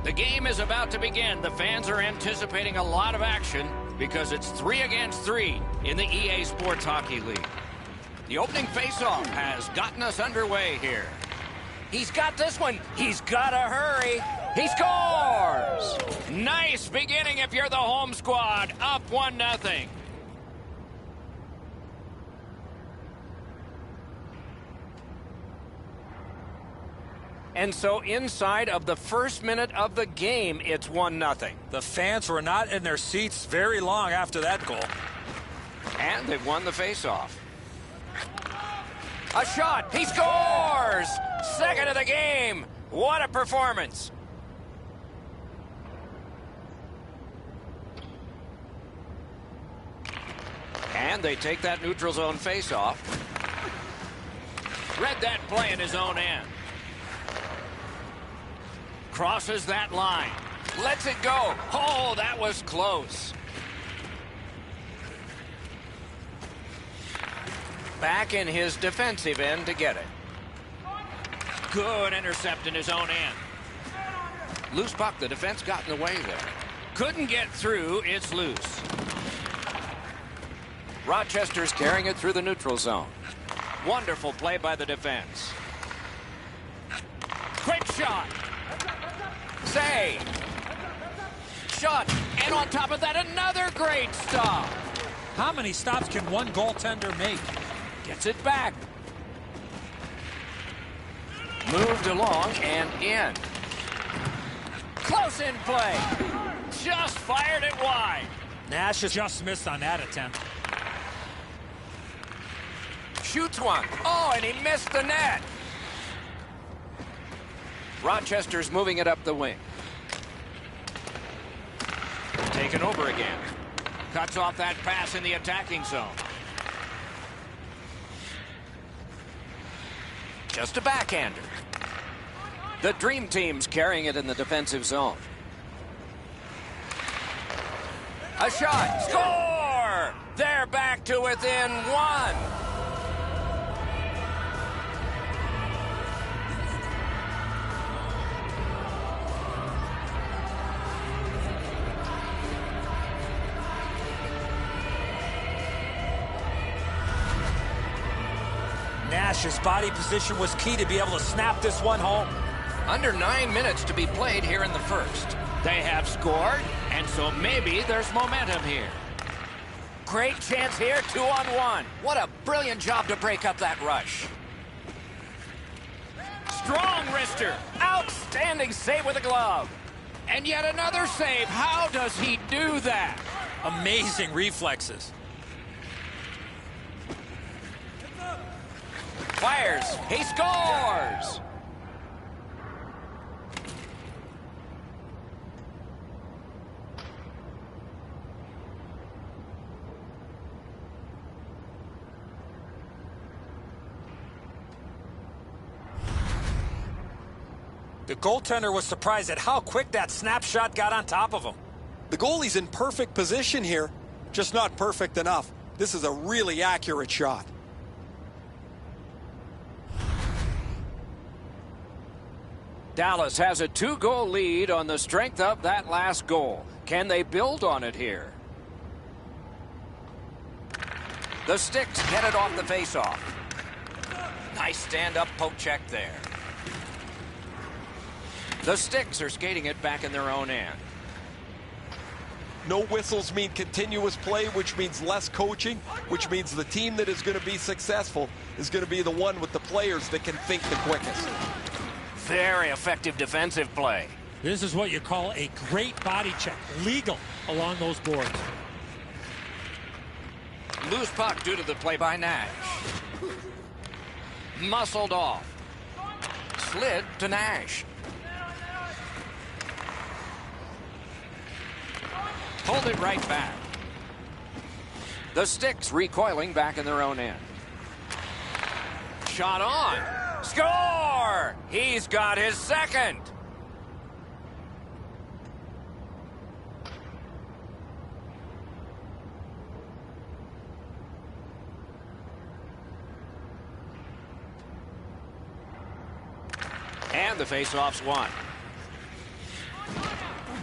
The game is about to begin. The fans are anticipating a lot of action because it's 3 against 3 in the EA Sports Hockey League. The opening faceoff has gotten us underway here. He's got this one. He's got to hurry. He scores! Nice beginning if you're the home squad. Up 1-0. And so inside of the first minute of the game, it's 1-0. The fans were not in their seats very long after that goal. And they've won the faceoff. A shot. He scores! Second of the game. What a performance. And they take that neutral zone faceoff. Read that play in his own end. Crosses that line. Lets it go. Oh, that was close. Back in his defensive end to get it. Good intercept in his own end. Loose puck. The defense got in the way there. Couldn't get through. It's loose. Rochester's carrying it through the neutral zone. Wonderful play by the defense. Quick shot. Save. Shot. And on top of that, another great stop. How many stops can one goaltender make? Gets it back. Moved along and in. Close in play. Just fired it wide. Nash just missed on that attempt. Shoots one. Oh, and he missed the net. Rochester's moving it up the wing. Taken over again. Cuts off that pass in the attacking zone. Just a backhander. The Dream Team's carrying it in the defensive zone. A shot. Score! They're back to within 1. Nash's body position was key to be able to snap this one home. Under 9 minutes to be played here in the first. They have scored, and so maybe there's momentum here. Great chance here, 2-on-1. What a brilliant job to break up that rush. Strong wrister. Outstanding save with a glove. And yet another save. How does he do that? Amazing reflexes. Fires. He scores. The goaltender was surprised at how quick that snapshot got on top of him. The goalie's in perfect position here, just not perfect enough. This is a really accurate shot. Dallas has a 2-goal lead on the strength of that last goal. Can they build on it here? The Sticks get it off the faceoff. Nice stand-up poke check there. The Sticks are skating it back in their own end. No whistles mean continuous play, which means less coaching, which means the team that is going to be successful is going to be the one with the players that can think the quickest. Very effective defensive play. This is what you call a great body check. Legal along those boards. Loose puck due to the play by Nash. Muscled off. Slid to Nash. Pulled it right back. The Sticks recoiling back in their own end. Shot on. Score! He's got his second. And the faceoff's won.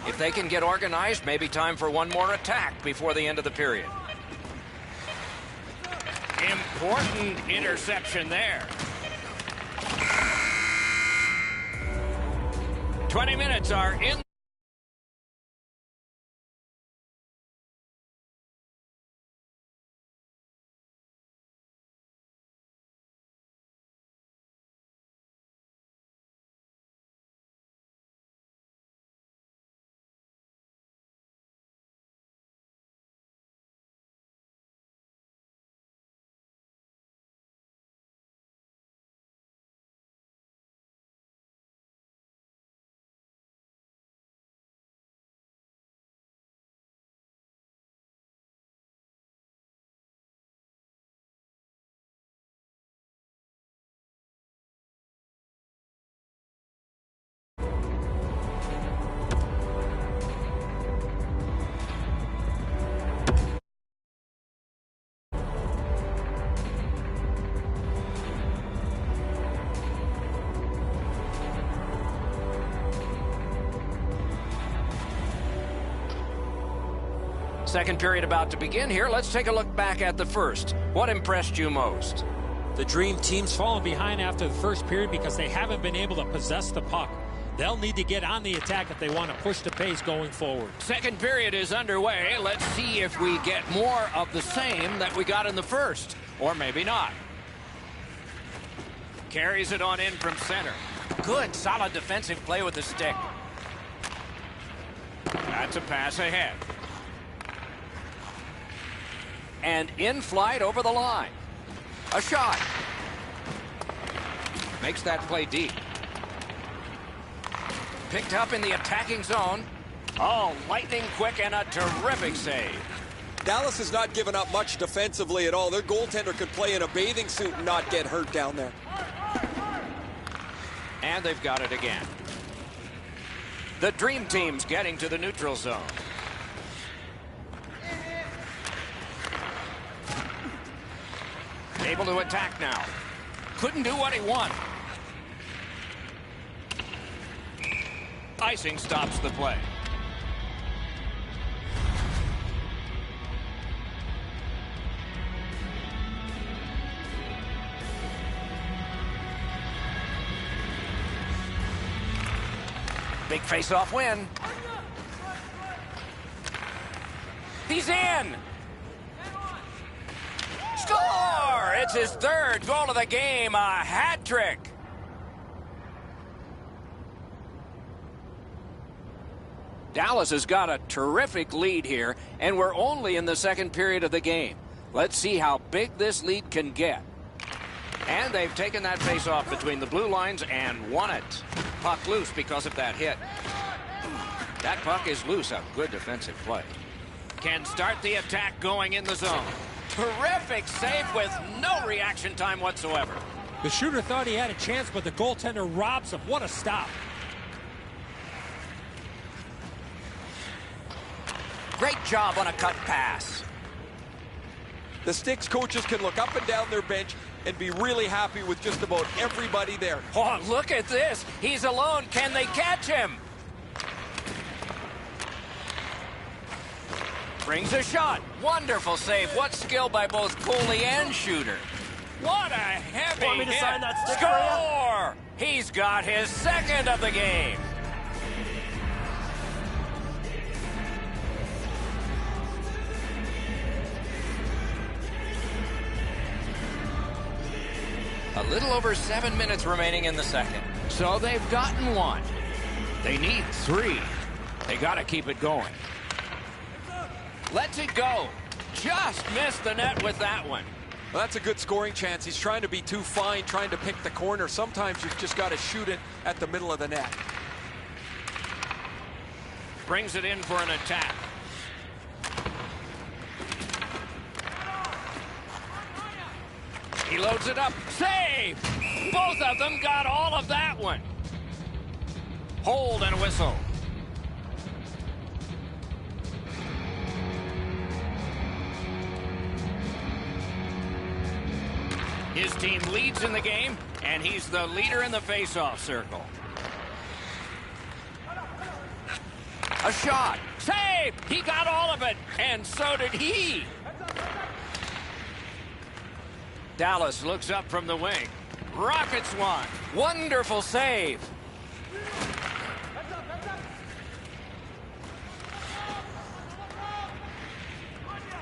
If they can get organized, maybe time for one more attack before the end of the period. Important interception there. 20 minutes are in. Second period about to begin here. Let's take a look back at the first. What impressed you most? The Dream Team's fallen behind after the first period because they haven't been able to possess the puck. They'll need to get on the attack if they want to push the pace going forward. Second period is underway. Let's see if we get more of the same that we got in the first. Or maybe not. Carries it on in from center. Good, solid defensive play with the stick. That's a pass ahead. And in flight over the line. A shot. Makes that play deep. Picked up in the attacking zone. Oh, lightning quick and a terrific save. Dallas has not given up much defensively at all. Their goaltender could play in a bathing suit and not get hurt down there. And they've got it again. The Dream Team's getting to the neutral zone. Able to attack now. Couldn't do what he wanted. Icing stops the play. Big face-off win. He's in. Score! It's his third goal of the game, a hat trick. Dallas has got a terrific lead here, and we're only in the second period of the game. Let's see how big this lead can get. And they've taken that face-off between the blue lines and won it. Puck loose because of that hit. That puck is loose. A good defensive play. Can start the attack going in the zone. Terrific save with no reaction time whatsoever. The shooter thought he had a chance, but the goaltender robs him. What a stop. Great job on a cut pass. The Sticks coaches can look up and down their bench and be really happy with just about everybody there. Oh, look at this. He's alone. Can they catch him? Brings a shot. Wonderful save. What skill by both goalie and shooter. What a heavy Want me to hit. sign that stick Score! He's got his second of the game. A little over 7 minutes remaining in the second. So they've gotten one. They need 3. They got to keep it going. Lets it go. Just missed the net with that one. Well, that's a good scoring chance. He's trying to be too fine, trying to pick the corner. Sometimes you've just got to shoot it at the middle of the net. Brings it in for an attack. He loads it up. Save! Both of them got all of that one. Hold and a whistle. His team leads in the game, and he's the leader in the face-off circle. A shot. Save! He got all of it, and so did he. Dallas looks up from the wing. Rockets one. Wonderful save.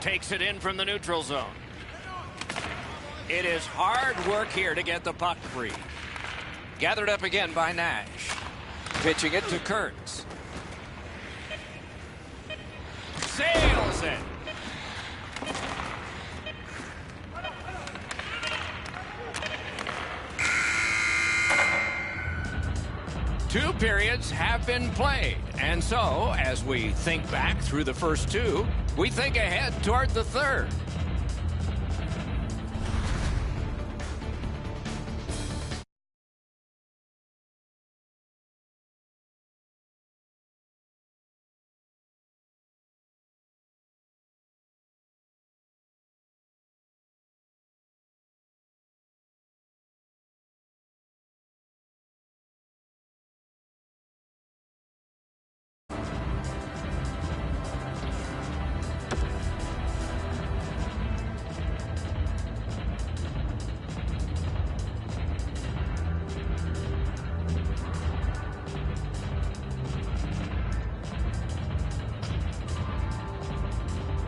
Takes it in from the neutral zone. It is hard work here to get the puck free. Gathered up again by Nash. Pitching it to Kurtz. Sails it. Two periods have been played, and so, as we think back through the first two, we think ahead toward the third.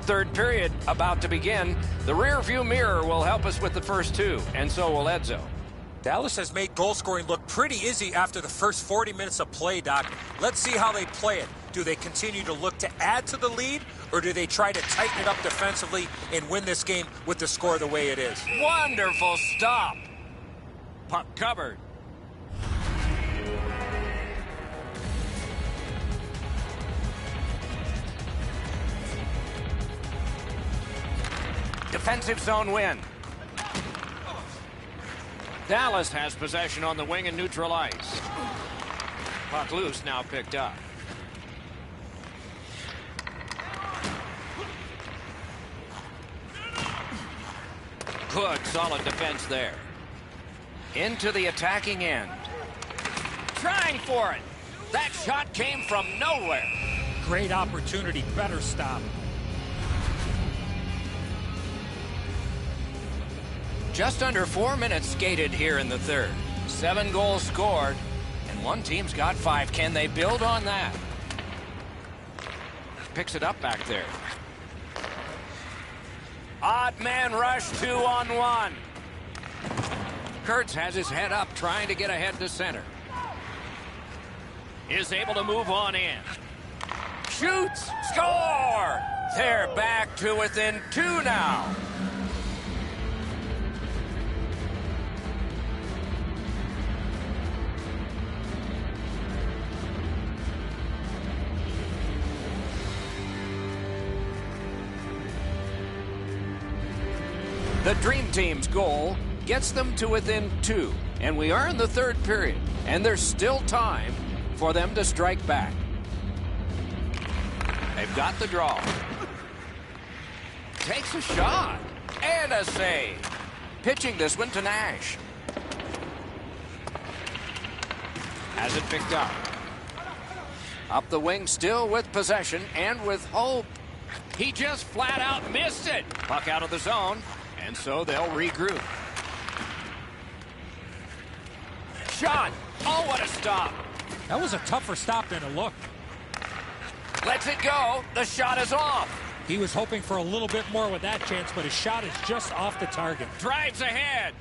Third period about to begin. The rear view mirror will help us with the first two, and so will Edzo. Dallas has made goal scoring look pretty easy after the first 40 minutes of play, Doc. Let's see how they play it. Do they continue to look to add to the lead, or do they try to tighten it up defensively and win this game with the score the way it is? Wonderful stop. Puck covered. Defensive zone win. Dallas has possession on the wing and neutral ice. Puck loose, now picked up. Good, solid defense there. Into the attacking end. Trying for it. That shot came from nowhere. Great opportunity, better stop. Just under 4 minutes skated here in the third. 7 goals scored, and one team's got 5. Can they build on that? Picks it up back there. Odd man rush 2-on-1. Kurtz has his head up, trying to get ahead to center. Is able to move on in. Shoots! Score! They're back to within 2 now. The Dream Team's goal gets them to within 2, and we are in the third period, and there's still time for them to strike back. They've got the draw. Takes a shot, and a save. Pitching this one to Nash. Has it picked up. Up the wing, still with possession, and with hope. He just flat out missed it. Puck out of the zone. And so they'll regroup. Shot! Oh, what a stop! That was a tougher stop than it looked. Lets it go. The shot is off. He was hoping for a little bit more with that chance, but his shot is just off the target. Drives ahead.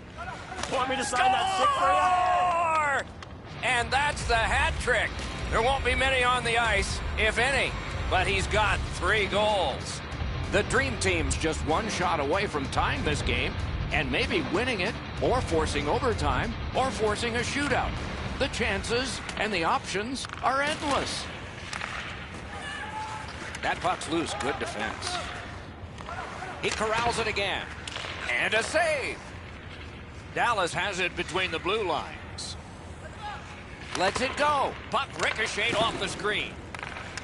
Want me to sign that stick for you? And that's the hat trick. There won't be many on the ice, if any, but he's got 3 goals. The Dream Team's just 1 shot away from tying this game and maybe winning it, or forcing overtime, or forcing a shootout. The chances and the options are endless. That puck's loose. Good defense. He corrals it again. And a save. Dallas has it between the blue lines. Lets it go. Puck ricocheted off the screen.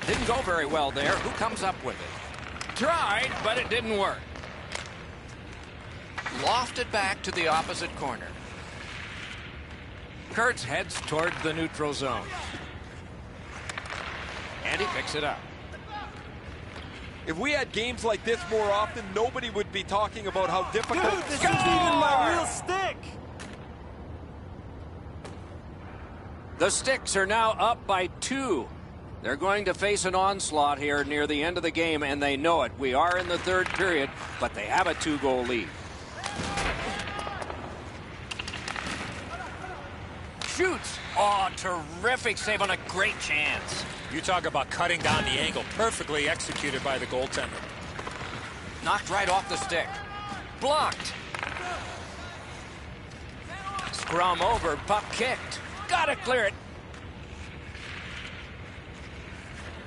Didn't go very well there. Who comes up with it? Tried, but it didn't work. Lofted back to the opposite corner. Kurtz heads toward the neutral zone. And he picks it up. If we had games like this more often, nobody would be talking about how difficult. Dude, this isn't even my real stick. The Sticks are now up by 2. They're going to face an onslaught here near the end of the game, and they know it. We are in the third period, but they have a 2-goal lead. Shoots. Oh, terrific save on a great chance. You talk about cutting down the angle. Perfectly executed by the goaltender. Knocked right off the stick. Blocked. Scrum over, puck kicked. Gotta clear it.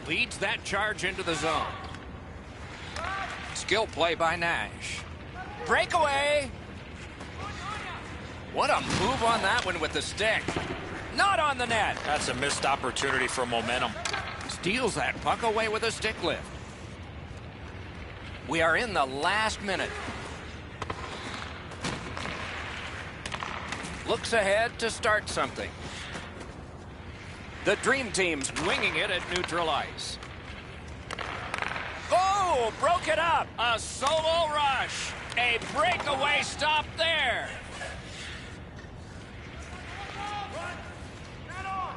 Leads that charge into the zone. Skill play by Nash. Breakaway. What a move on that one with the stick. Not on the net. That's a missed opportunity for momentum. Steals that puck away with a stick lift. We are in the last minute. Looks ahead to start something. The Dream Team's winging it at neutral ice. Oh, broke it up. A solo rush. A breakaway stop there.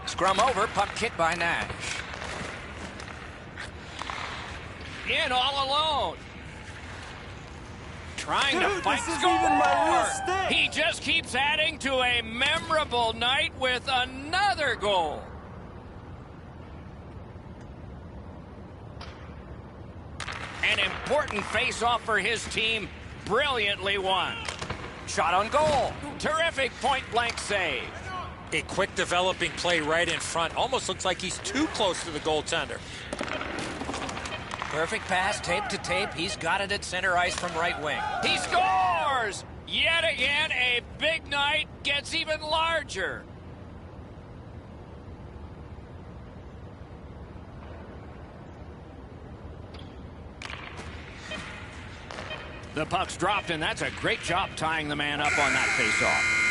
Scrum over, puck kicked by Nash. In all alone. Trying to fight. This isn't Score! even my real stick. He just keeps adding to a memorable night with another goal. An important face-off for his team. Brilliantly won. Shot on goal. Terrific point-blank save. A quick developing play right in front. Almost looks like he's too close to the goaltender. Perfect pass, tape to tape. He's got it at center ice from right wing. He scores! Yet again, a big night gets even larger. The puck's dropped, and that's a great job tying the man up on that faceoff.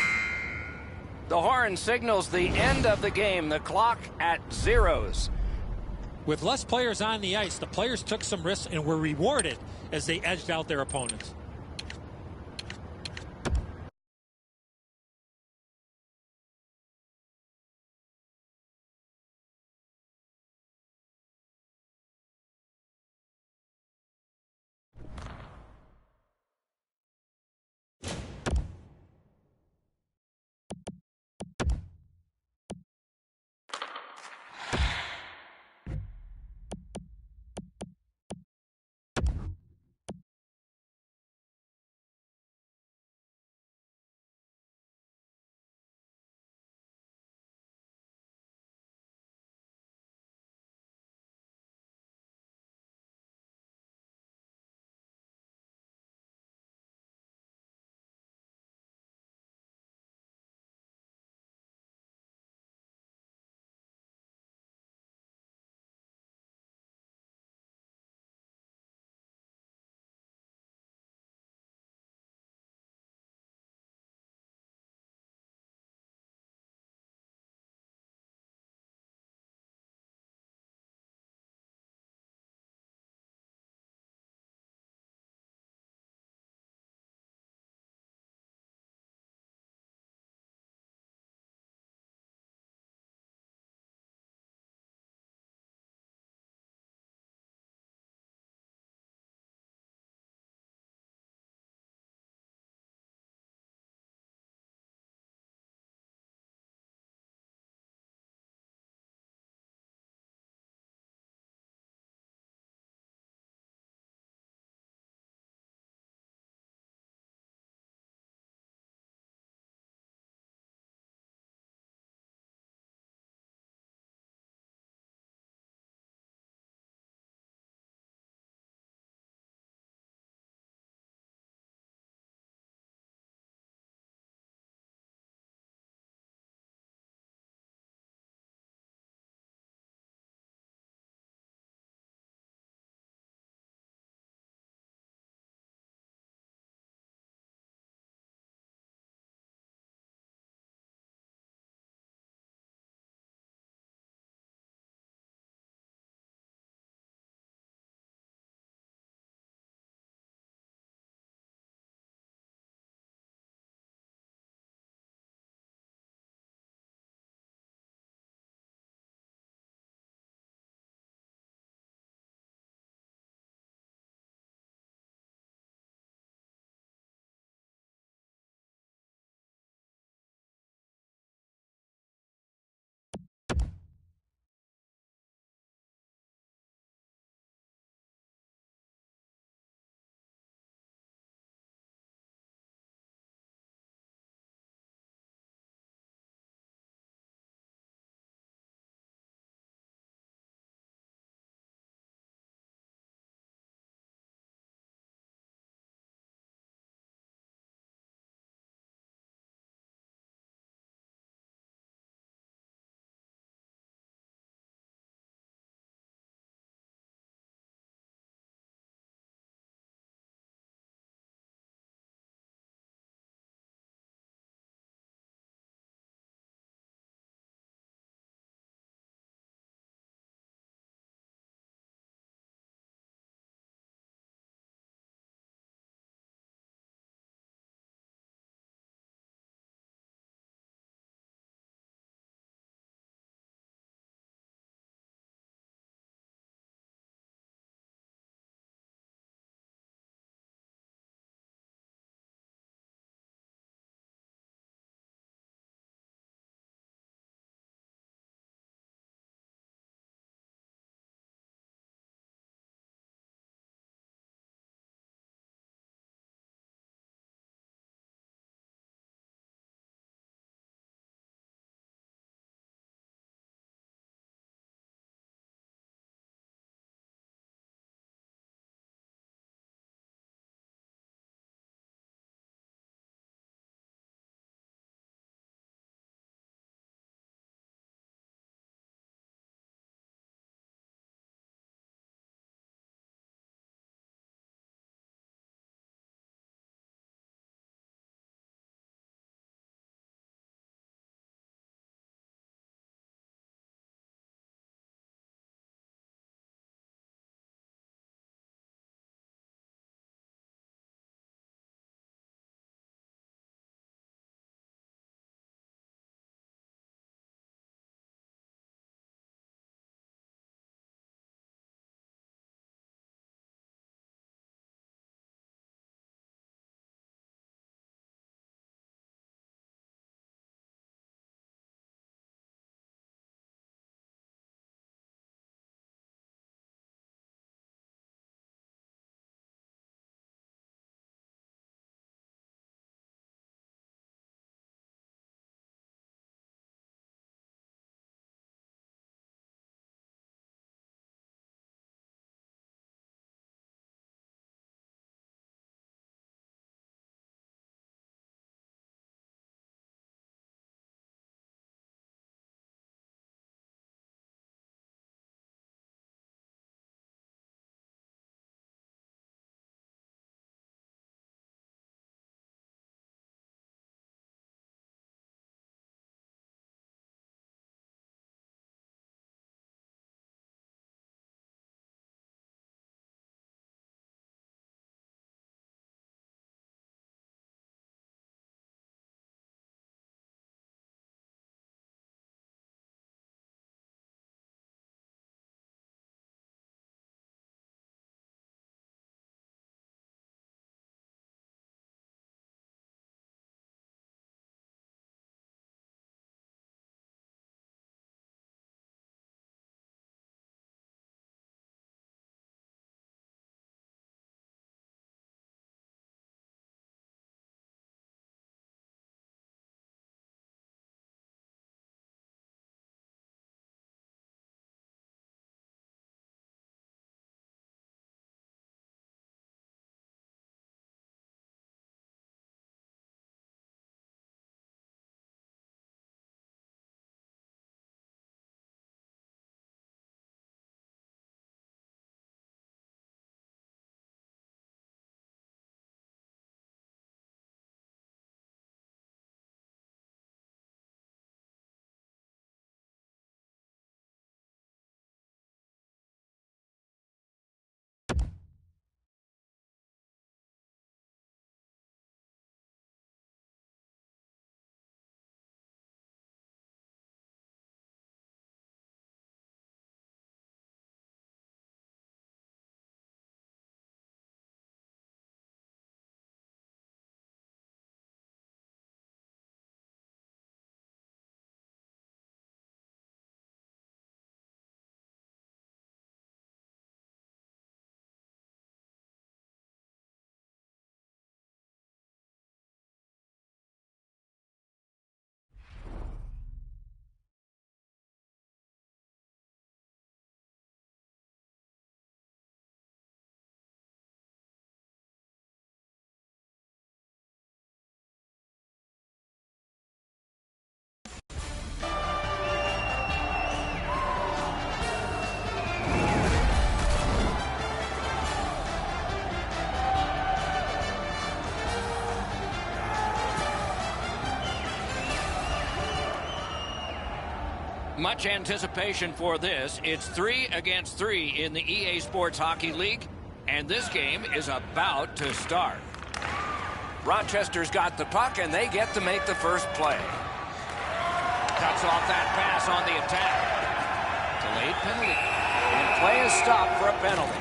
The horn signals the end of the game. The clock at zeros. With less players on the ice, the players took some risks and were rewarded as they edged out their opponents. Much anticipation for this. It's 3 against 3 in the EA Sports Hockey League, and this game is about to start. Rochester's got the puck, and they get to make the first play. Cuts off that pass on the attack. Delayed penalty. And play is stopped for a penalty.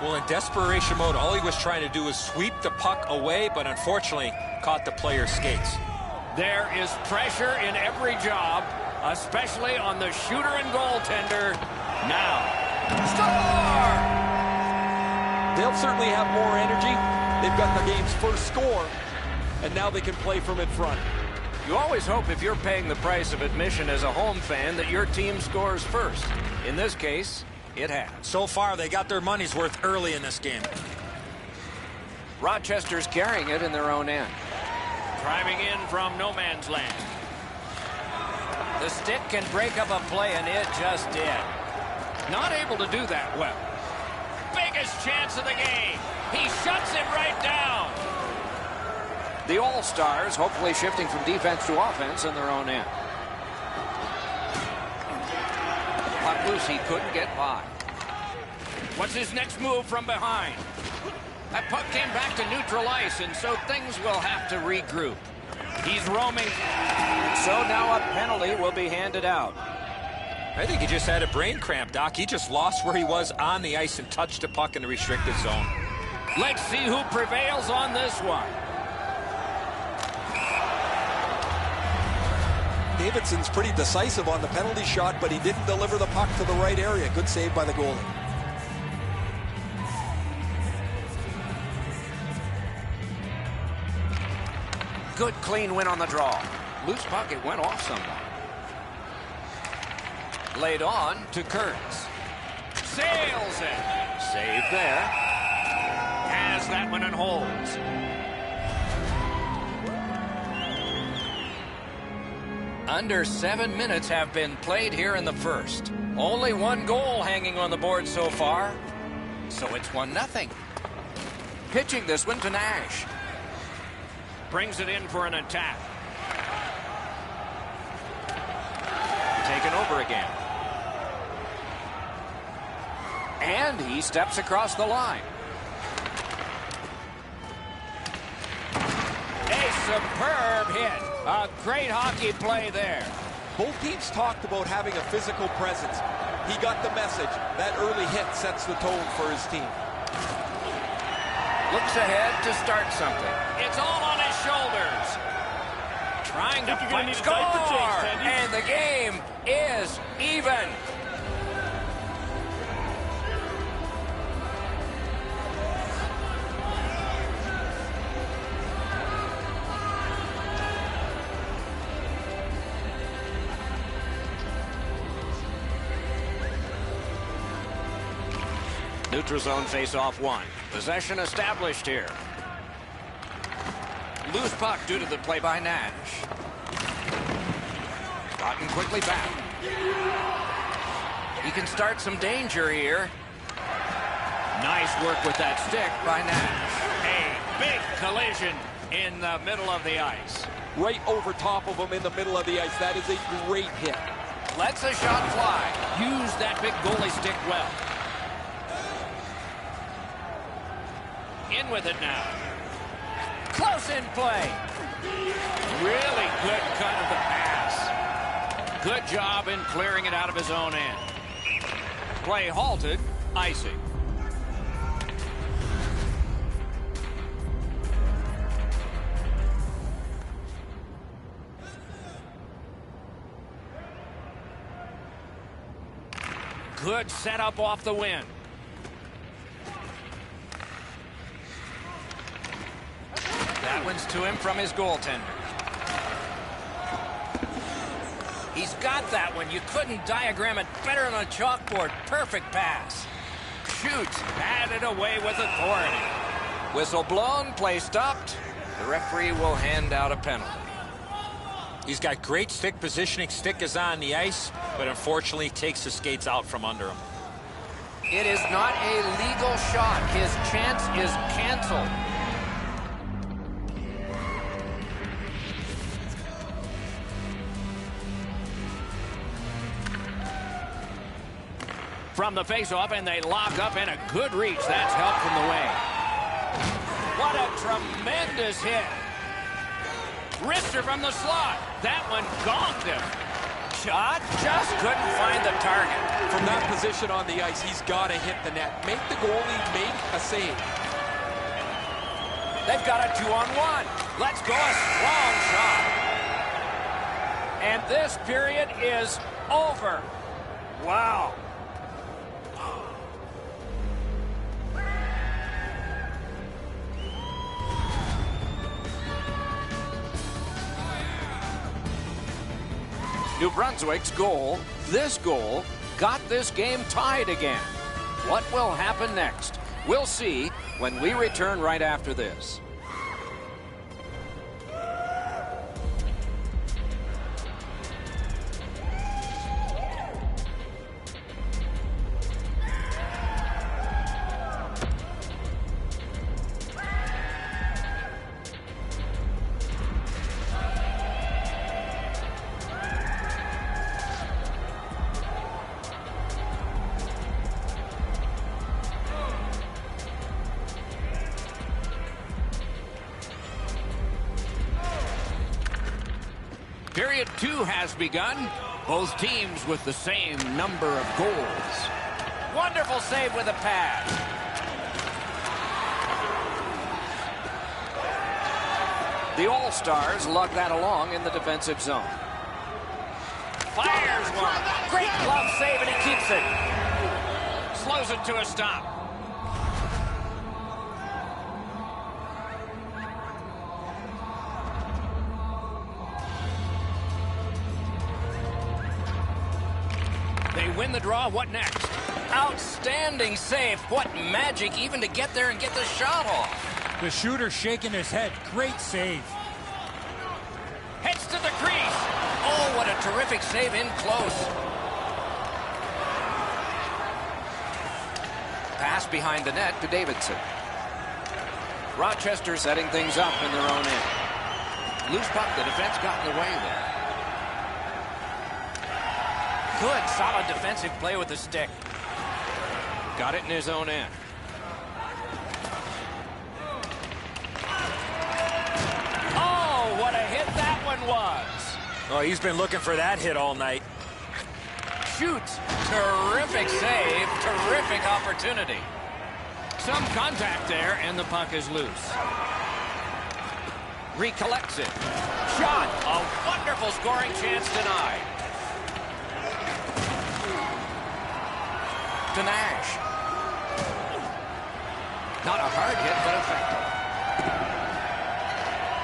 Well, in desperation mode, all he was trying to do was sweep the puck away, but unfortunately caught the player's skates. There is pressure in every job, especially on the shooter and goaltender. Now, score! They'll certainly have more energy. They've got the game's first score, and now they can play from in front. You always hope if you're paying the price of admission as a home fan that your team scores first. In this case, it has. So far, they got their money's worth early in this game. Rochester's carrying it in their own end. Driving in from no man's land. The stick can break up a play, and it just did. Not able to do that well. Biggest chance of the game. He shuts it right down. The All-Stars hopefully shifting from defense to offense in their own end. Puck loose, he couldn't get by. What's his next move from behind? That puck came back to neutral ice, and so things will have to regroup. He's roaming. So now a penalty will be handed out. I think he just had a brain cramp, Doc. He just lost where he was on the ice and touched the puck in the restricted zone. Let's see who prevails on this one. Davidson's pretty decisive on the penalty shot, but he didn't deliver the puck to the right area. Good save by the goalie. Good clean win on the draw. Loose puck, it went off someone. Laid on to Kearns. Sails it. Save there. Has that one and holds. Under 7 minutes have been played here in the first. Only one goal hanging on the board so far. So it's 1-0. Pitching this one to Nash. Brings it in for an attack. Taken over again. And he steps across the line. A superb hit. A great hockey play there. Both teams talked about having a physical presence. He got the message. That early hit sets the tone for his team. Looks ahead to start something. It's all on his shoulders. Trying to fight, score! And the game is even. Neutral zone face-off one. Possession established here. Loose puck due to the play by Nash. Gotten quickly back. He can start some danger here. Nice work with that stick by Nash. A big collision in the middle of the ice. Right over top of him in the middle of the ice. That is a great hit. Lets a shot fly. Use that big goalie stick well. In with it now. Close in play. Really good cut of the pass. Good job in clearing it out of his own end. Play halted. Icing. Good setup off the win. That one's to him from his goaltender. He's got that one. You couldn't diagram it better on a chalkboard. Perfect pass. Shoots. Had it away with authority. Whistle blown. Play stopped. The referee will hand out a penalty. He's got great stick positioning. Stick is on the ice, but unfortunately takes the skates out from under him. It is not a legal shot. His chance is canceled. from the faceoff, and they lock up, and a good reach. That's help from the wing. What a tremendous hit. Wrister from the slot. That one gonked him. Shot, just couldn't find the target. From that position on the ice, he's got to hit the net. Make the goalie make a save. They've got a 2-on-1. Let's go, a strong shot. And this period is over. Wow. New Brunswick's goal, this goal, got this game tied again. What will happen next? We'll see when we return right after this. Period 2 has begun. Both teams with the same number of goals. Wonderful save with a pad. The All-Stars lug that along in the defensive zone. Fires one. Great glove save, and he keeps it. Slows it to a stop. They win the draw. What next? Outstanding save. What magic even to get there and get the shot off. The shooter shaking his head. Great save. Heads to the crease. Oh, what a terrific save in close. Pass behind the net to Davidson. Rochester setting things up in their own end. Loose puck. The defense got in the way there. Good, solid defensive play with the stick. Got it in his own end. Oh, what a hit that one was. Oh, he's been looking for that hit all night. Shoots. Terrific save. Terrific opportunity. Some contact there, and the puck is loose. Recollects it. Shot. A wonderful scoring chance denied. To Nash. Not a hard hit, but effective.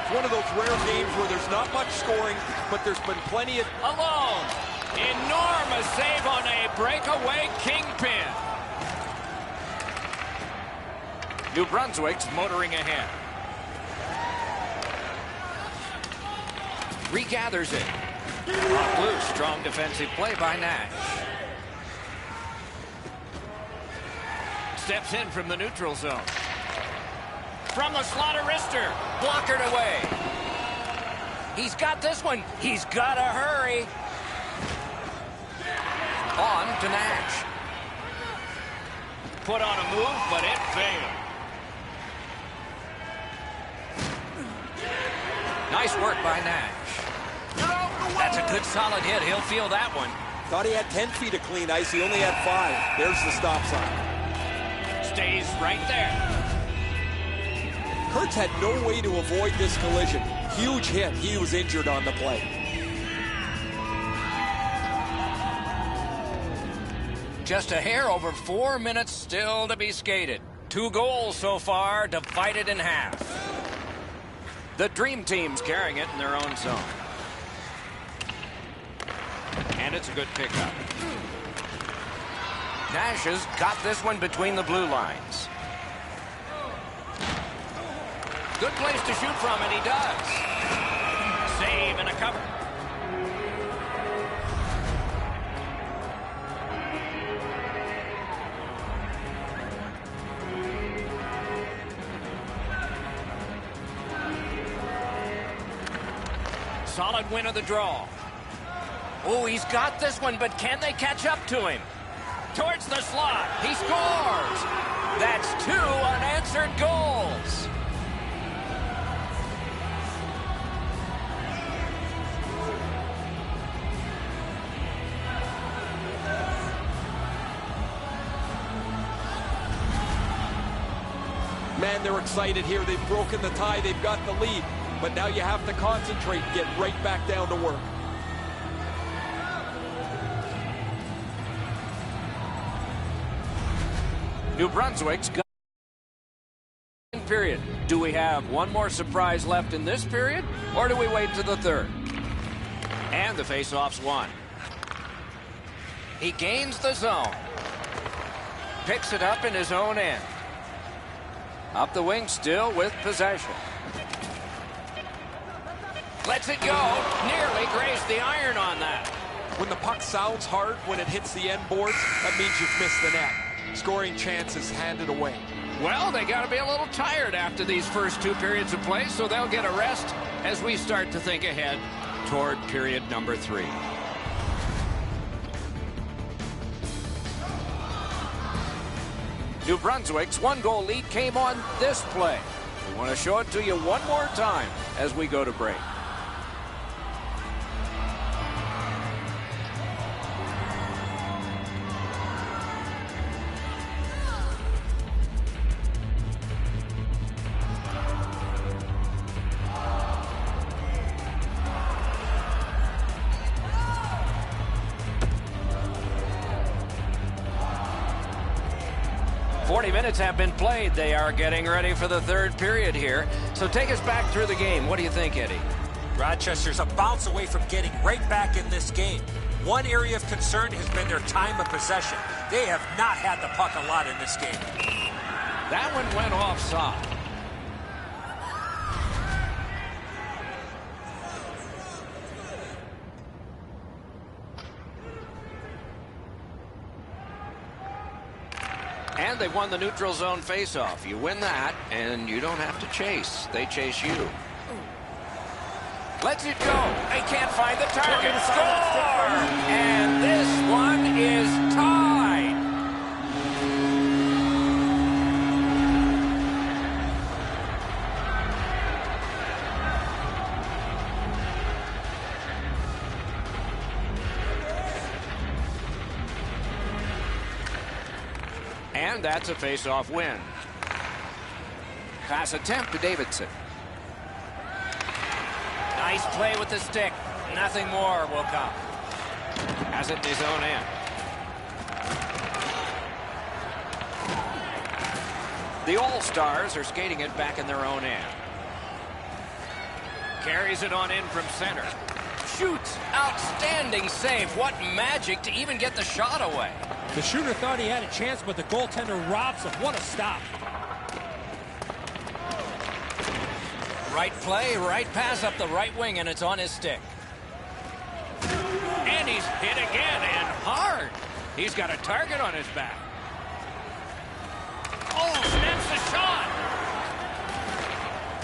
It's one of those rare games where there's not much scoring, but there's been plenty of... Alone. Enormous save on a breakaway kingpin. New Brunswick's motoring ahead. Regathers it. Off loose. Strong defensive play by Nash. Steps in from the neutral zone. From the slot of Wrister. Blockered away. He's got this one. He's got to hurry. On to Nash. Put on a move, but it failed. Nice work by Nash. That's a good solid hit. He'll feel that one. Thought he had 10 feet of clean ice. He only had 5. There's the stop sign. Stays right there. Kurtz had no way to avoid this collision. Huge hit. He was injured on the play. Just a hair over 4 minutes still to be skated. 2 goals so far, divided in half. The Dream Team's carrying it in their own zone. And it's a good pickup. Nash has got this one between the blue lines. Good place to shoot from, and he does. Save and a cover. Solid win of the draw. Oh, he's got this one, but can they catch up to him? towards the slot. He scores. That's 2 unanswered goals. Man, they're excited here. They've broken the tie. They've got the lead. But now you have to concentrate and get right back down to work. New Brunswick's got period. Do we have one more surprise left in this period, or do we wait to the third? And the faceoff's won. He gains the zone. Picks it up in his own end. Up the wing still with possession. Lets it go. Nearly grazed the iron on that. When the puck sounds hard, when it hits the end boards, that means you've missed the net. Scoring chances handed away. Well, they got to be a little tired after these first 2 periods of play, so they'll get a rest as we start to think ahead toward period number 3. New Brunswick's 1-goal lead came on this play. We want to show it to you one more time as we go to break. Minutes have been played. They are getting ready for the third period here. So take us back through the game. What do you think, Eddie? Rochester's a bounce away from getting right back in this game. One area of concern has been their time of possession. They have not had the puck a lot in this game. That one went offside. And they've won the neutral zone faceoff. You win that, and you don't have to chase. They chase you. Lets it go. They can't find the target. Score! And this one is tied. And that's a face-off win. Pass attempt to Davidson. Nice play with the stick. Nothing more will come. Has it in his own end. The All-Stars are skating it back in their own end. Carries it on in from center. Shoots. Outstanding save. What magic to even get the shot away. The shooter thought he had a chance, but the goaltender robs him. What a stop. Right play, right pass up the right wing, and it's on his stick. And he's hit again, and hard. He's got a target on his back. Oh, snaps the shot.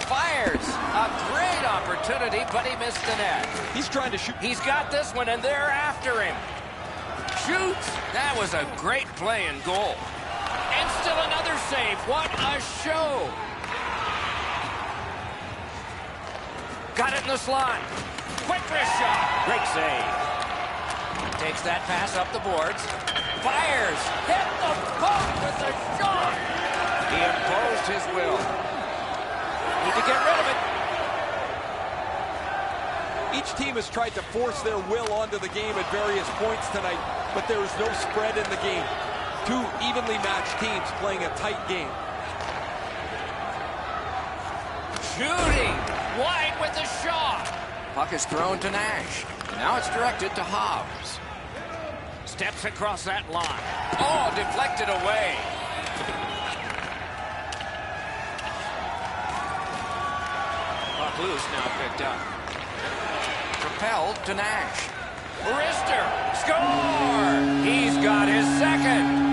Fires. A great opportunity, but he missed the net. He's trying to shoot. He's got this one, and they're after him. Shoots. That was a great play and goal. And still another save. What a show. Got it in the slot. Quick wrist shot. Great save. Takes that pass up the boards. Fires. Hit the puck with the shot. He imposed his will. Need to get rid of it. Each team has tried to force their will onto the game at various points tonight, but there is no spread in the game. 2 evenly matched teams playing a tight game. Shooting. Wide with the shot. Puck is thrown to Nash. Now it's directed to Hobbs. Steps across that line. Oh, deflected away. Puck loose, now picked up. Propelled to Nash. Wrister. Score! He's got his second.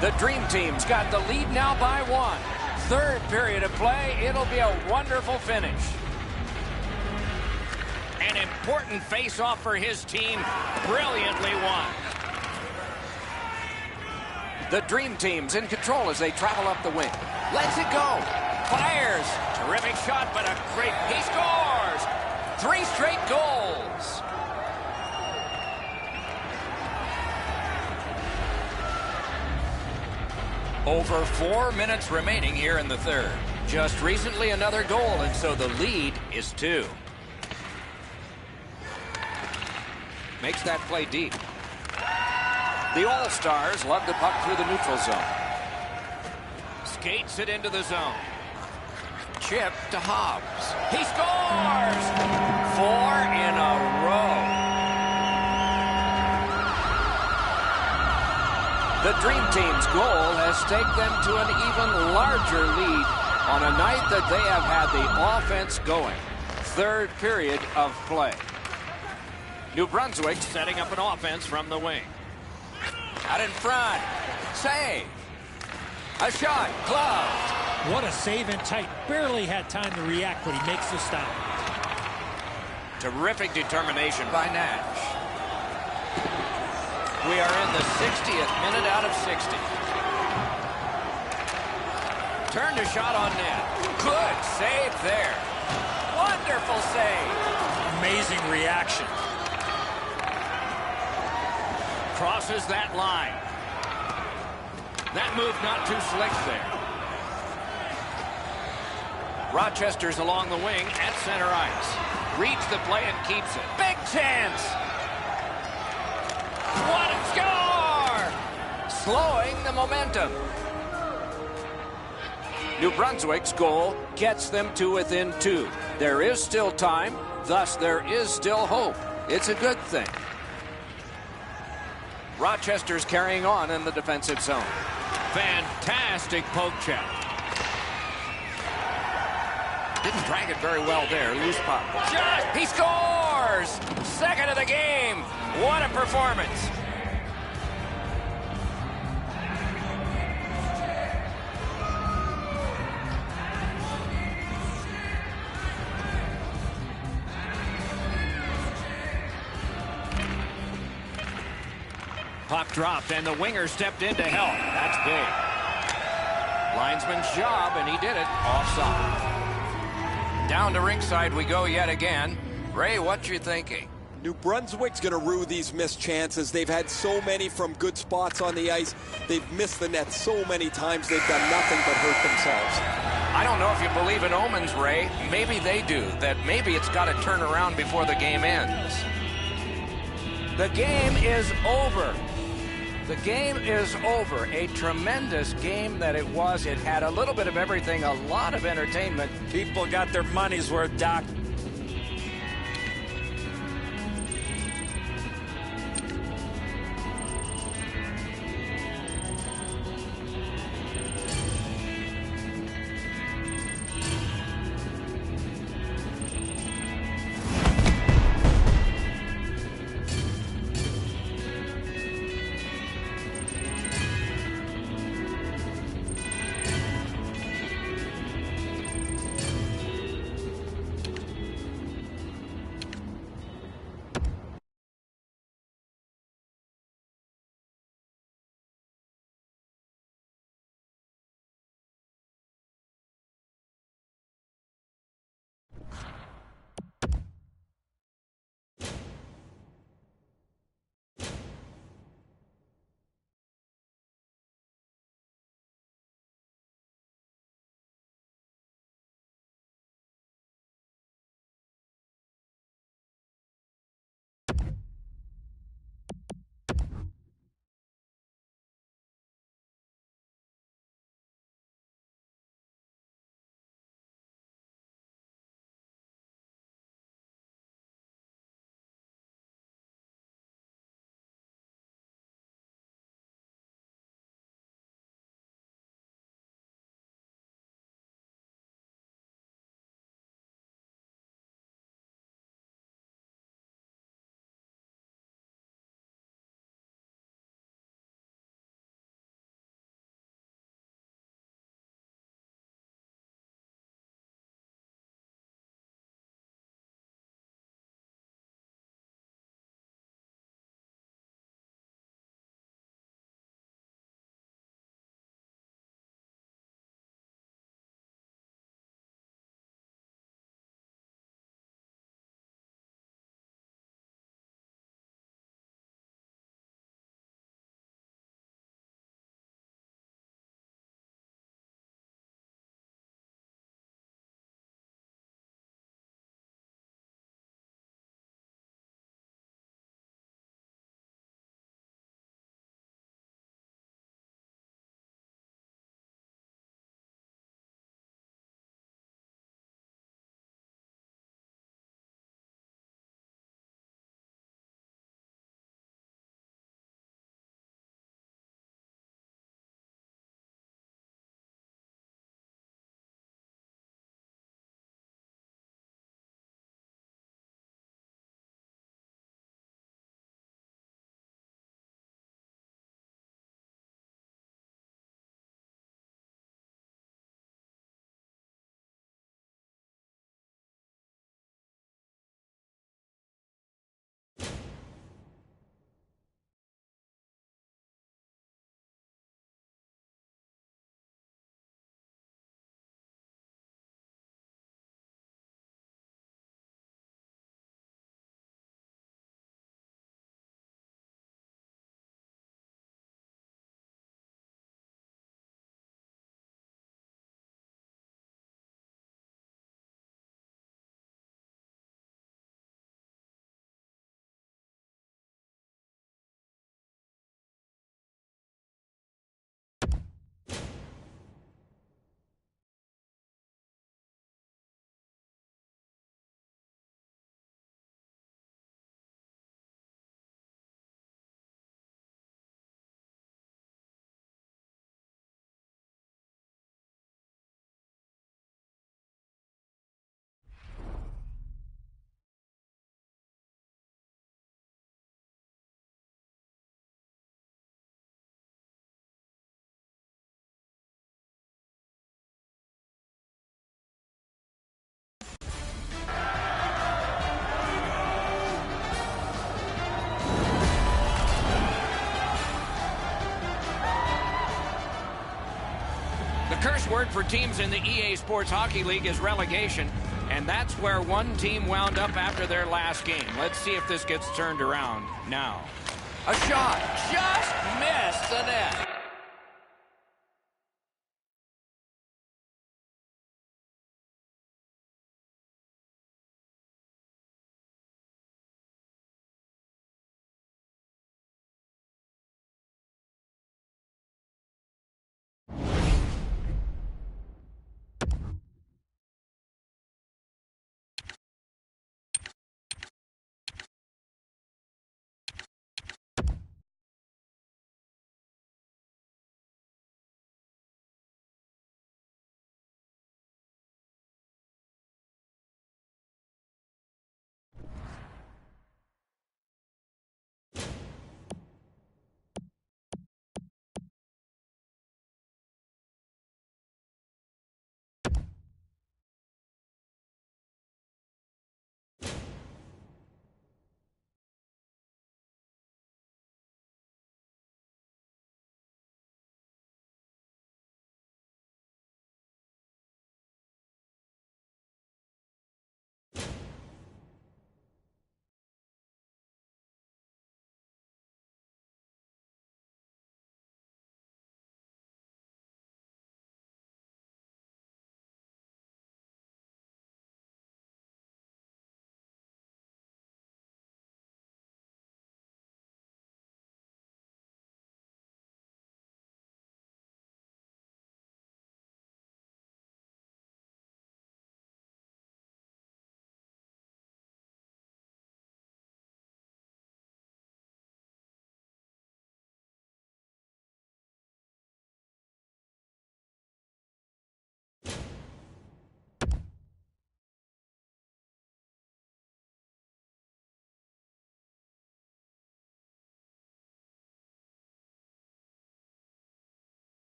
The Dream Team's got the lead now by 1. Third period of play. It'll be a wonderful finish. An important face-off for his team. Brilliantly won. The Dream Team's in control as they travel up the wing. Lets it go. Fires. Terrific shot, but a great... He scores! 3 straight goals. Over 4 minutes remaining here in the third. Just recently another goal, and so the lead is 2. Makes that play deep. The All-Stars love the puck through the neutral zone. Skates it into the zone. Chip to Hobbs. He scores! 4 in a row. The Dream Team's goal has taken them to an even larger lead on a night that they have had the offense going. Third period of play. New Brunswick setting up an offense from the wing. Out in front. Save. A shot. Gloved. What a save in tight. Barely had time to react when he makes the stop. Terrific determination by Nash. We are in the 60th minute out of 60. Turned a shot on net. Good save there. Wonderful save. Amazing reaction. Crosses that line. That move not too slick there. Rochester's along the wing at center ice. Reads the play and keeps it. Big chance. What a score! Slowing the momentum. New Brunswick's goal gets them to within 2. There is still time, thus there is still hope. It's a good thing. Rochester's carrying on in the defensive zone. Fantastic poke check. Didn't drag it very well there. Loose puck. Just, he scores! Second of the game. What a performance. Puck dropped, and the winger stepped in to help. That's big. Linesman's job, and he did it offside. Down to ringside we go yet again. Ray, what you thinking? New Brunswick's going to rue these missed chances. They've had so many from good spots on the ice. They've missed the net so many times. They've done nothing but hurt themselves. I don't know if you believe in omens, Ray. Maybe they do. That maybe it's got to turn around before the game ends. The game is over. The game is over. A tremendous game that it was. It had a little bit of everything, a lot of entertainment. People got their money's worth, Doc. first word for teams in the EA Sports Hockey League is relegation, and that's where one team wound up after their last game. Let's see if this gets turned around now. A shot just missed the net.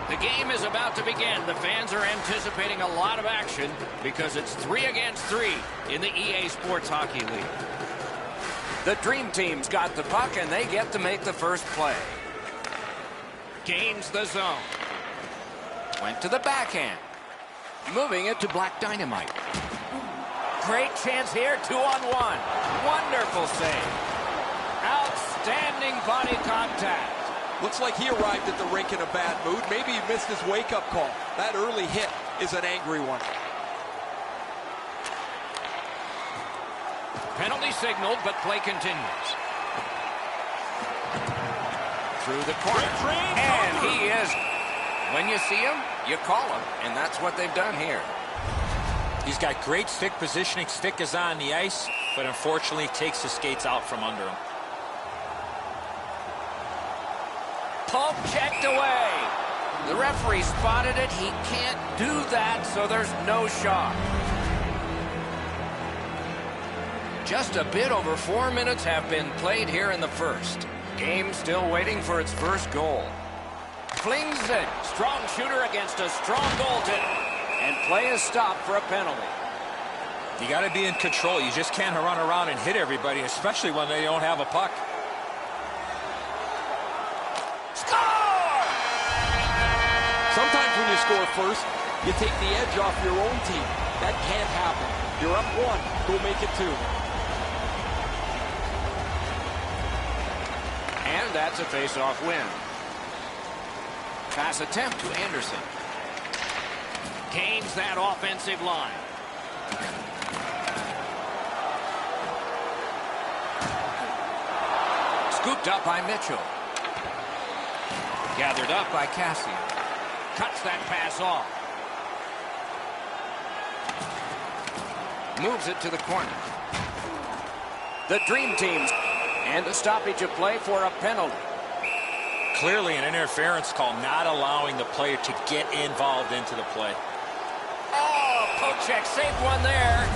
The game is about to begin. The fans are anticipating a lot of action because it's 3 against 3 in the EA Sports Hockey League. The Dream Team's got the puck, and they get to make the first play. Gains the zone. Went to the backhand. Moving it to Black Dynamite. Great chance here, 2-on-1. Wonderful save. Outstanding body contact. Looks like he arrived at the rink in a bad mood. Maybe he missed his wake-up call. That early hit is an angry one. Penalty signaled, but play continues. Through the corner. And he is. When you see him, you call him, and that's what they've done here. He's got great stick positioning. Stick is on the ice, but unfortunately takes the skates out from under him. Poke checked away. The referee spotted it. He can't do that, so there's no shot. Just a bit over 4 minutes have been played here in the first. Game still waiting for its first goal. Flings it. Strong shooter against a strong goaltender. And play is stopped for a penalty. You got to be in control. You just can't run around and hit everybody, especially when they don't have a puck. Sometimes when you score first, you take the edge off your own team. That can't happen. You're up 1. Go make it 2. And that's a face-off win. Pass attempt to Anderson. Gains that offensive line. Scooped up by Mitchell. Gathered up by Cassian. Cuts that pass off. Moves it to the corner. The Dream Team. And a stoppage of play for a penalty. Clearly an interference call, not allowing the player to get involved into the play. Oh, Pochek saved one there.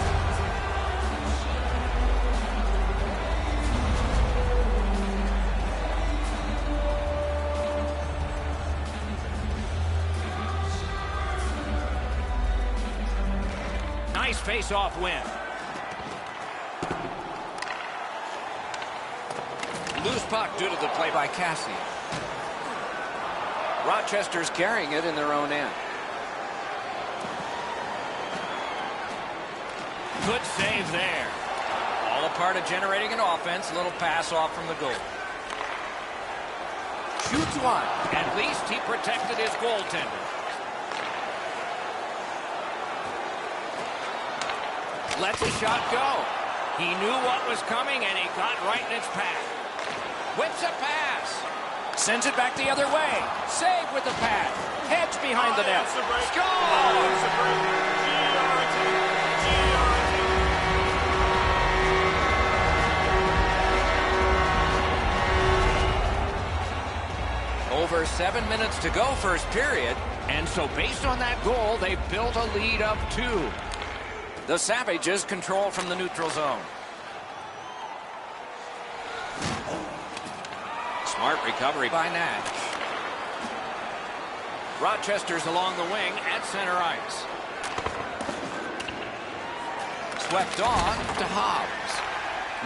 Nice face-off win. Loose puck due to the play by Cassie. Rochester's carrying it in their own end. Good save there. All a part of generating an offense. A little pass off from the goal. Shoots one. At least he protected his goaltender. Lets a shot go. He knew what was coming, and he got right in its path. Whips a pass. Sends it back the other way. Save with the pad. Hedge behind the net. Score! Over 7 minutes to go first period. And so based on that goal, they built a lead of 2. The Savages control from the neutral zone. Smart recovery by Nash. Rochester's along the wing at center ice. Swept on to Hobbs.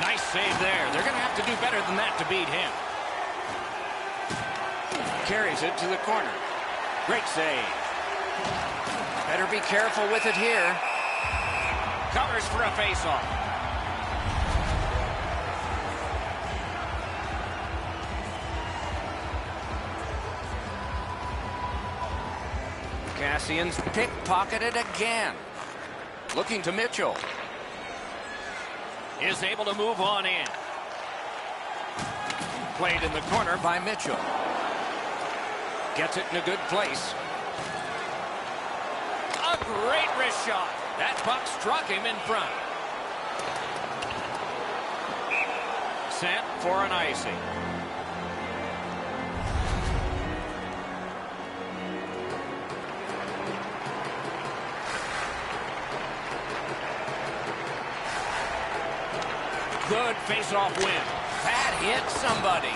Nice save there. They're going to have to do better than that to beat him. Carries it to the corner. Great save. Better be careful with it here. Covers for a faceoff. Cassian's pickpocketed again. Looking to Mitchell. Is able to move on in. Played in the corner by Mitchell. Gets it in a good place. A great wrist shot. That puck struck him in front. Sent for an icing. Good face-off win. That hit somebody.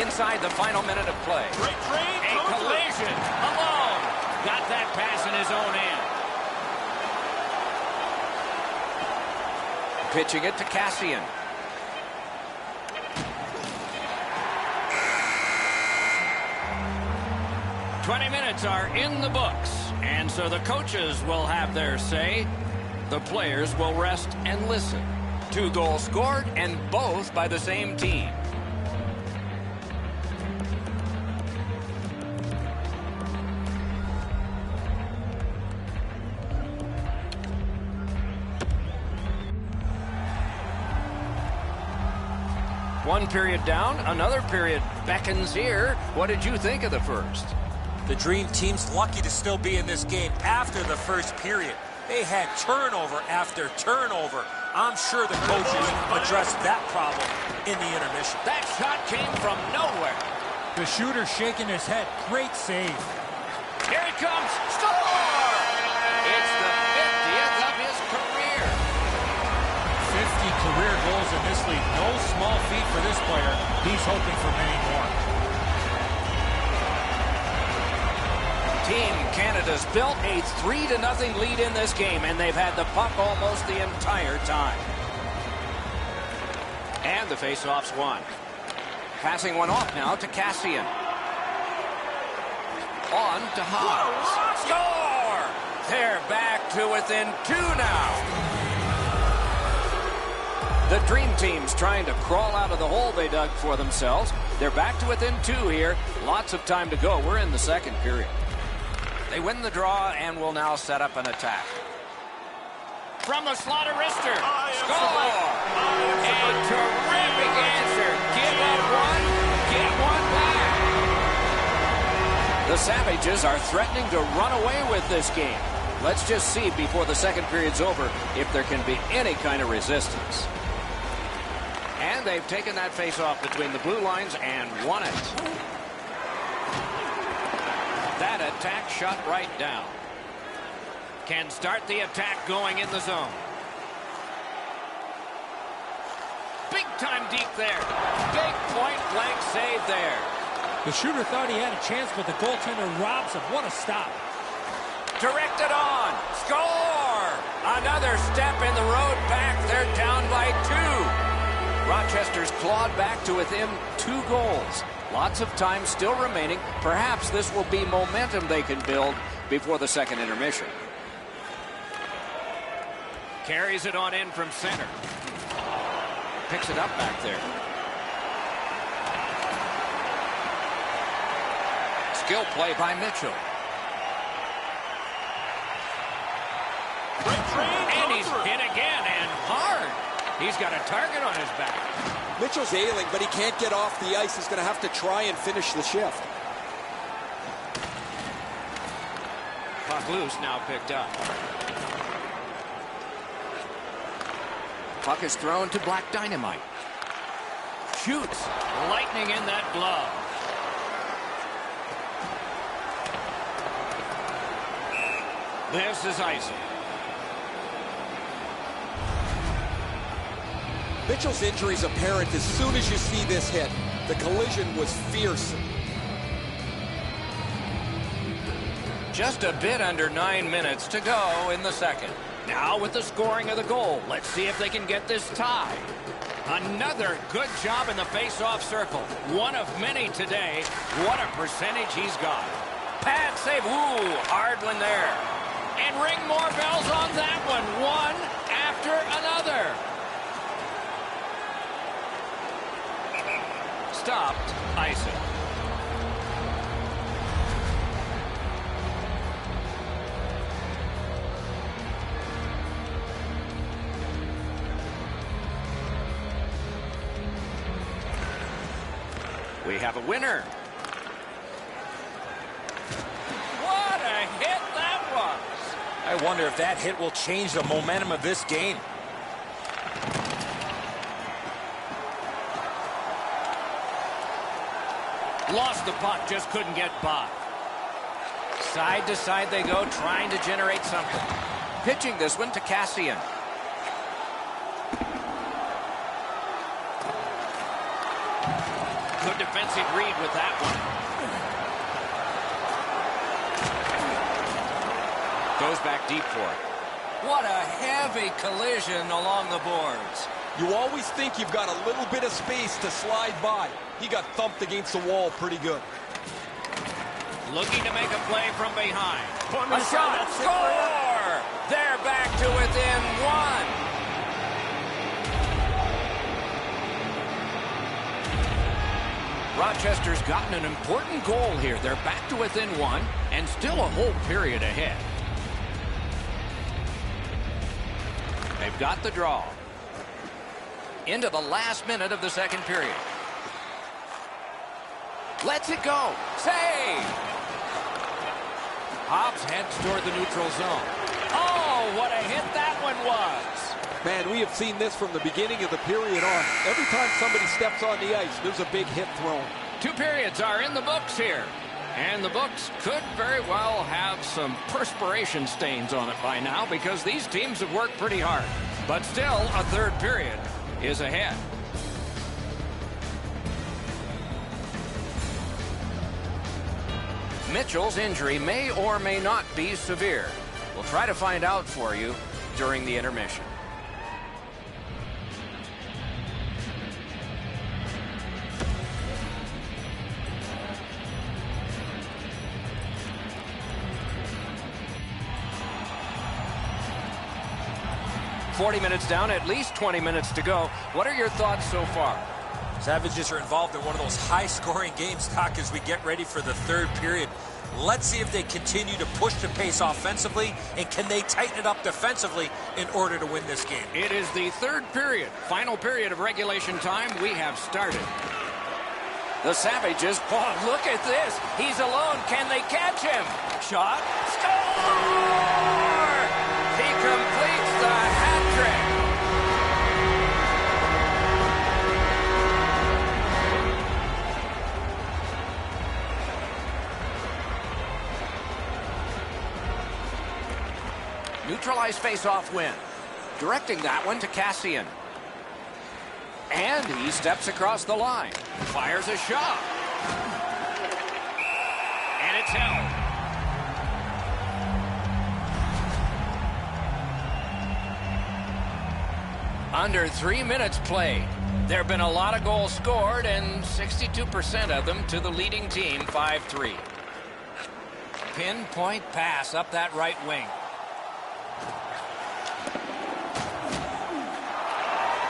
Inside the final minute of play. A collision. Alone. Got that pass in his own end. Pitching it to Cassian. "20 minutes are in the books, and so the coaches will have their say. The players will rest and listen. 2 goals scored, and both by the same team. One period down, another period beckons here. What did you think of the first? The Dream Team's lucky to still be in this game after the first period. They had turnover after turnover. I'm sure the coaches addressed that problem in the intermission. That shot came from nowhere. The shooter shaking his head. Great save. Here it comes. Score! It's the 50th of his career. 50 career goals in this league. No small feat for this player. He's hoping for many more. Team Canada's built a 3-0 lead in this game, and they've had the puck almost the entire time. And the faceoff's won. Passing one off now to Cassian. On to Hobbs. Score! They're back to within 2 now. The Dream Team's trying to crawl out of the hole they dug for themselves. They're back to within 2 here. Lots of time to go. We're in the second period. They win the draw and will now set up an attack. From the slaughter wrister. Score! A terrific answer. Give up one, get one back. The Savages are threatening to run away with this game. Let's just see before the second period's over if there can be any kind of resistance. And they've taken that face-off between the blue lines and won it. That attack shut right down. Can start the attack going in the zone. Big time deep there. Big point-blank save there. The shooter thought he had a chance, but the goaltender robs him. What a stop. Directed on. Score! Another step in the road back. They're down by 2. Rochester's clawed back to within 2 goals. Lots of time still remaining. Perhaps this will be momentum they can build before the second intermission. Carries it on in from center. Picks it up back there. Skill play by Mitchell. And he's hit again, and hard. He's got a target on his back. Mitchell's ailing, but he can't get off the ice. He's going to have to try and finish the shift. Puck loose, now picked up. Puck is thrown to Black Dynamite. Shoots. Lightning in that glove. This is icing. Mitchell's injury is apparent as soon as you see this hit. The collision was fierce. Just a bit under 9 minutes to go in the second. Now with the scoring of the goal, let's see if they can get this tie. Another good job in the face-off circle. One of many today. What a percentage he's got. Pad save. Ooh, hard one there. And ring more bells on that one. One after another. Stopped. Icing. We have a winner. What a hit that was. I wonder if that hit will change the momentum of this game. Lost the puck, just couldn't get by. Side to side they go, trying to generate something. Pitching this one to Cassian. Good defensive read with that one. Goes back deep for it. What a heavy collision along the boards. You always think you've got a little bit of space to slide by. He got thumped against the wall pretty good. Looking to make a play from behind. A shot. Score! They're back to within 1. Rochester's gotten an important goal here. They're back to within 1 and still a whole period ahead. They've got the draw. Into the last minute of the second period. Lets it go. Save! Hobbs heads toward the neutral zone. Oh, what a hit that one was. Man, we have seen this from the beginning of the period on. Every time somebody steps on the ice, there's a big hit thrown. 2 periods are in the books here. And the books could very well have some perspiration stains on it by now because these teams have worked pretty hard. But still, a third period is ahead. Mitchell's injury may or may not be severe. We'll try to find out for you during the intermission. .40 minutes down, at least 20 minutes to go. What are your thoughts so far? Savages are involved in one of those high-scoring games, Doc, as we get ready for the third period. Let's see if they continue to push the pace offensively, and can they tighten it up defensively in order to win this game. It is the third period, final period of regulation time. We have started. The Savages, oh, look at this. He's alone. Can they catch him? Shot. Score! neutralized face-off win. Directing that one to Cassian. And he steps across the line. Fires a shot. And it's held. Under 3 minutes played. There have been a lot of goals scored, and 62% of them to the leading team, 5-3. Pinpoint pass up that right wing.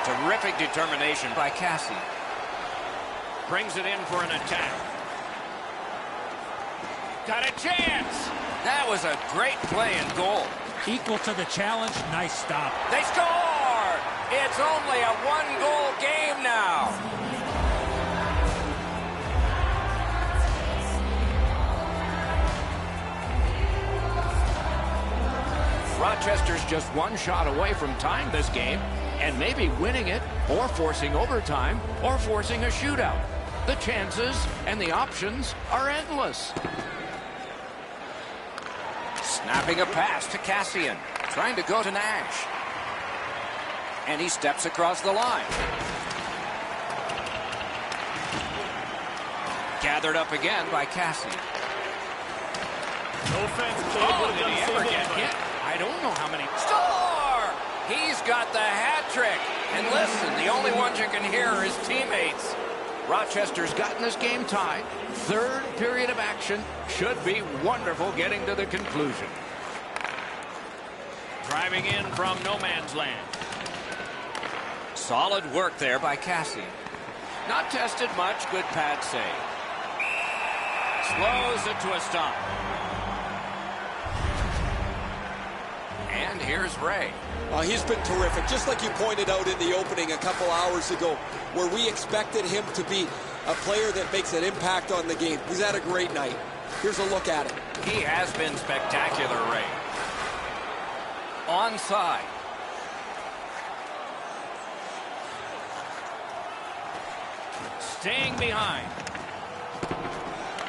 Terrific determination by Cassie. Brings it in for an attack. Got a chance. That was a great play and goal. Equal to the challenge. Nice stop. They score! It's only a one-goal game now. Rochester's just one shot away from tying this game and maybe winning it or forcing overtime or forcing a shootout. The chances and the options are endless. Snapping a pass to Cassian, trying to go to Nash. And he steps across the line. Gathered up again by Cassie. No offense, kid. Oh, did he ever get hit? I don't know how many. Score! He's got the hat trick. And listen, the only ones you can hear are his teammates. Rochester's gotten this game tied. Third period of action. Should be wonderful getting to the conclusion. Driving in from no man's land. Solid work there by Cassie. Not tested much. Good pad save. Slows it to a stop. And here's Ray. He's been terrific, just like you pointed out in the opening a couple hours ago, where we expected him to be a player that makes an impact on the game. He's had a great night. Here's a look at it. He has been spectacular, Ray. Onside. Staying behind.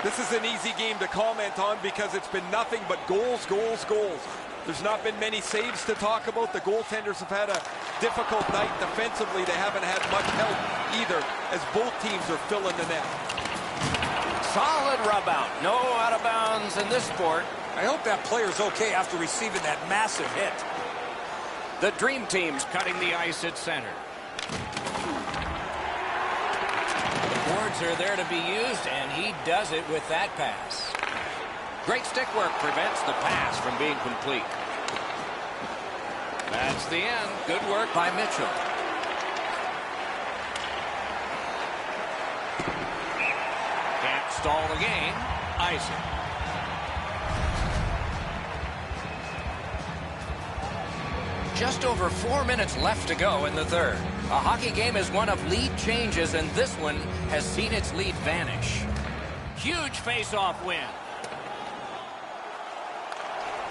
This is an easy game to comment on because it's been nothing but goals, goals, goals. There's not been many saves to talk about. The goaltenders have had a difficult night defensively. They haven't had much help either as both teams are filling the net. Solid rub out. No out of bounds in this sport. I hope that player's okay after receiving that massive hit. The Dream Team's cutting the ice at center. The boards are there to be used, and he does it with that pass. Great stick work prevents the pass from being complete. That's the end. Good work by Mitchell. Can't stall the game. Isaac. Just over 4 minutes left to go in the third. A hockey game is one of lead changes, and this one has seen its lead vanish. Huge face-off win.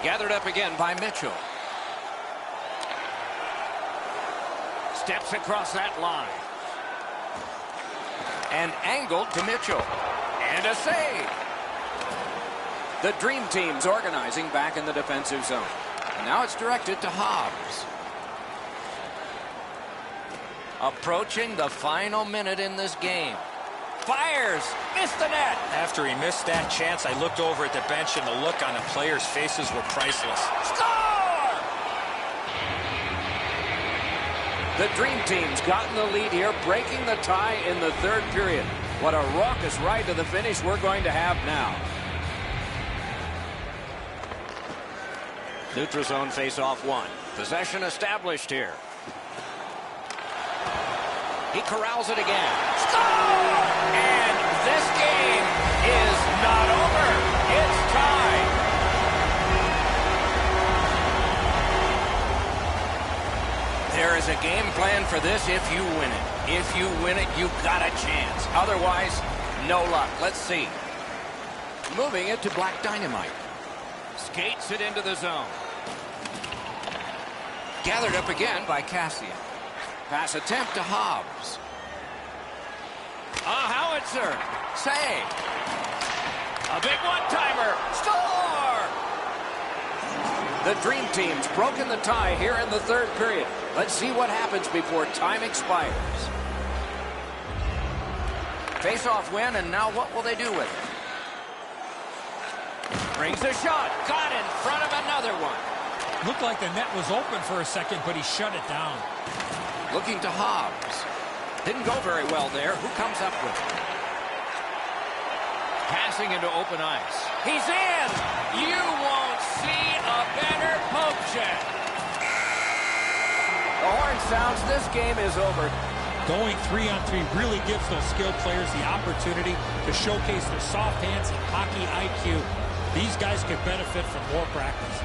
Gathered up again by Mitchell. Steps across that line. And angled to Mitchell. And a save. The Dream Team's organizing back in the defensive zone. And now it's directed to Hobbs. Approaching the final minute in this game. Fires! Missed the net! After he missed that chance, I looked over at the bench, and the look on the players' faces were priceless. Score! The Dream Team's gotten the lead here, breaking the tie in the third period. What a raucous ride to the finish we're going to have now. Neutral zone face-off one. Possession established here. He corrals it again. Score! And this game is not over. It's tied. There is a game plan for this if you win it. If you win it, you've got a chance. Otherwise, no luck. Let's see. Moving it to Black Dynamite. Skates it into the zone. Gathered up again by Cassian. Pass attempt to Hobbs. A howitzer. Save. A big one-timer. Score! The Dream Team's broken the tie here in the third period. Let's see what happens before time expires. Face-off win, and now what will they do with it? Brings a shot. Got in front of another one. Looked like the net was open for a second, but he shut it down. Looking to Hobbs. Didn't go very well there. Who comes up with it? Passing into open ice. He's in! You won't see a better poke check. The horn sounds. This game is over. Going 3-on-3 really gives those skilled players the opportunity to showcase their soft hands and hockey IQ. These guys could benefit from more practice.